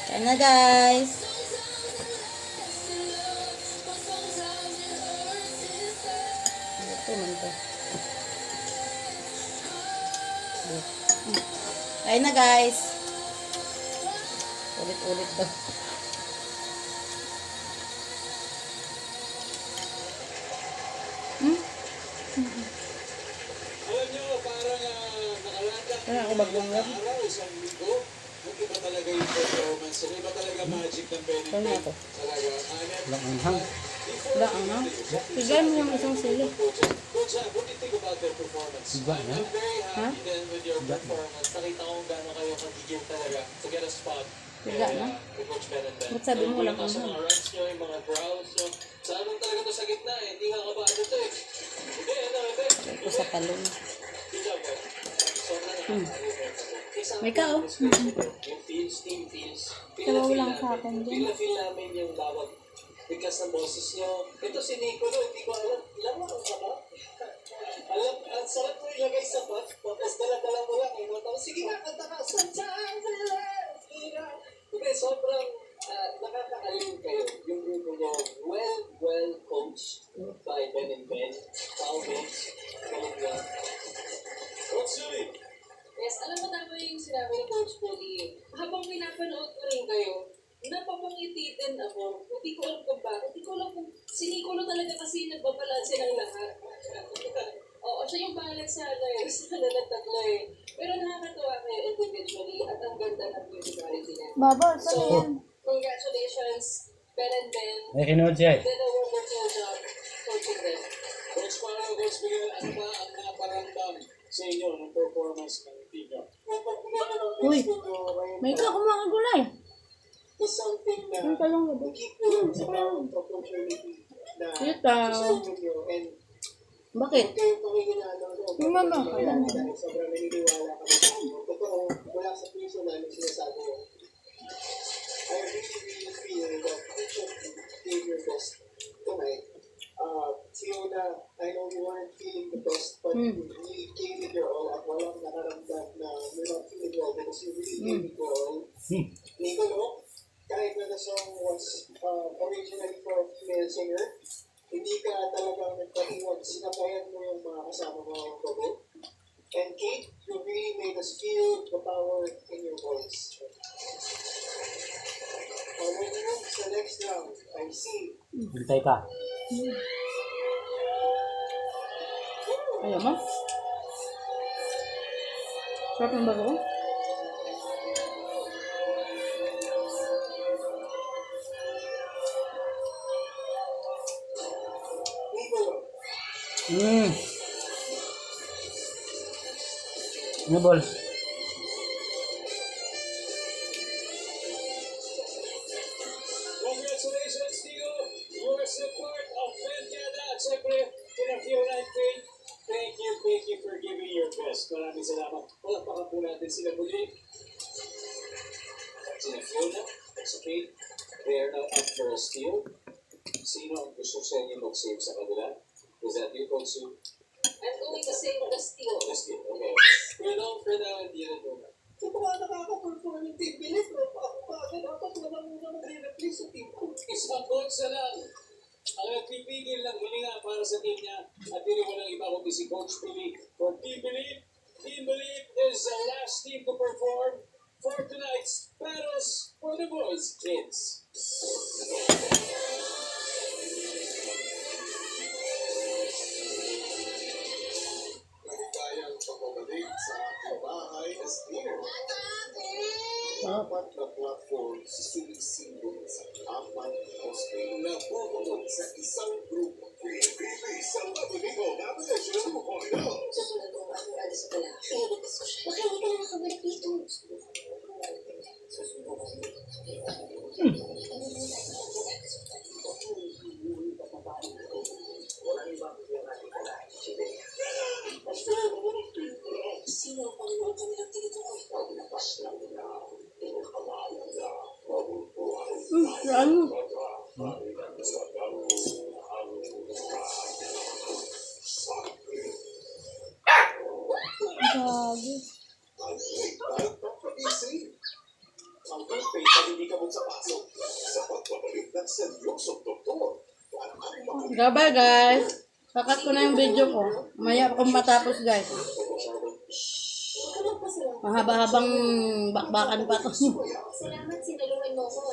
Kaya na guys. Ito man to. Kaya na guys. Ulit-ulit to. Alam nyo, parang nakalatag Kaya ako bagong lab. araw, isang linggo. Iba talaga yung performance. Iba talaga magic ng Benny Kaya Ben. ako. Talaga. Lang ang hang. Wala ang ha. Bigay mo yung isang sili. Coach, what do you think about their performance? Iba na. I'm very happy Huh? then with your performance. Nakita ko kung gano'n kayo kagigil talaga to get a spot. Bigla na. Kay Coach Ben and Ben. Ba't sabi mo walang Sa anghang? mga runs nyo, yung mga growls nyo. Sa anong talaga to sa gitna eh. Hindi nga kabado to eh. Hindi, hindi. Ito sa talong. Good job, guys. Sobrang nakakalimutan. May ka, oh. Yung feels, team feels. Sabaw lang sa akin dyan. Feel namin yung bawat bigkas ng boses nyo. Ito si Nico, no, hindi ko alam. Lama ang sama. Alam, ang sarap mo ilagay sa pot. Tapos dala-dala mo lang. Tapos sige nga, kanta ka. Sometimes I love you. Hindi, sobrang nakakaalim kayo. Yung grupo nyo, well coached by Ben and Ben. Talmates. Galing yan. Coach Julie. Yes, alam mo tama yung sinabi ni Coach Polly. Habang pinapanood ko rin kayo, napapangiti din ako. Hindi ko alam kung bakit. Hindi ko alam kung sinikulo talaga kasi nagbabalanse ng lahat. Oo, siya yung balance sa tatlo eh. Pero nakakatawa kayo individually at ang ganda ng musicality niya. Baba, So, congratulations, Ben and Ben. Ay, kinood siya eh. Did a wonderful job coaching them. Coach Paro, Coach Miguel, ano ba ang naparamdam sa inyo ng performance ng team nyo? Uy, may ka kumaka gulay. Is something na Yung talong na ba? nagiging sa bawat opportunity na Sitaw. susunod nyo and Bakit? huwag kayong pakikinalo Yung mama, alam mo. dahil sobrang naniniwala kami sa inyo. Totoo, wala sa puso namin sinasabi yun. I really feel that each of you gave your best tonight. Fiona, I know you weren't feeling the best, but you really gave it your all at walang nakaramdam na you're not feeling well because you really gave it your all. Nico, no? Kahit na the song was originally for a female singer, hindi ka talagang nagpatiwag, sinabayan mo yung mga kasama mo ng gabi. And Kate, you really made us feel the power in your voice. When you move sa next round, I see Hintay ka. Ayaw mo? Sarap ng bago? Nico, Ano ball? Congratulations, Tio! You are support of Bencada at syempre, kina Fiona and Kate. Thank you for giving your best. Maraming salamat. Palakpakan po natin sila muli. Sina Fiona at si Kate, they are now up for a steal. Sino ang gusto sa inyo mag-save sa kanila? Is that you, Coach Sue? I'm going to say the steal. The steal, okay. For now, hindi na po. ito ba nakaka-perform yung team bilis mo? Bakit dapat wala muna mag-replace sa team ko? Isang coach na lang ang nagpipigil ng hilinga para sa team niya at hindi walang iba kundi si Coach Billy. For Team Believe, Team Believe is the last team to perform for tonight's Battles for the Boys Kids. Maligayang pagbabalik sa aking bahay as dinner. Apat na platforms sumisimbol sa apat hosting na bubukod sa isang grupo. Pili-pili sa Labigo Navigation mo ito. Susunod ko ang alis sa pala. Piniligtas ko siya. Baka hindi ka na nakabalik dito. Walang ibang pinakain ka na. Sino ang Panginoon kami ng tinitukoy? Paglapas lang nila, pinakawalan na mabubuhay. Ano? Balikan sa daro ang Gagi. ang late night papagising. Ang toothpaste na hindi kabog sa pasok. Sa pagpapalit ng seryosong doktor. Para ang Gabay guys. Sakat ko na yung video ko. Maya akong matapos guys. Mahaba-habang bakbakan pa to. Salamat, sinaluhan mo ko.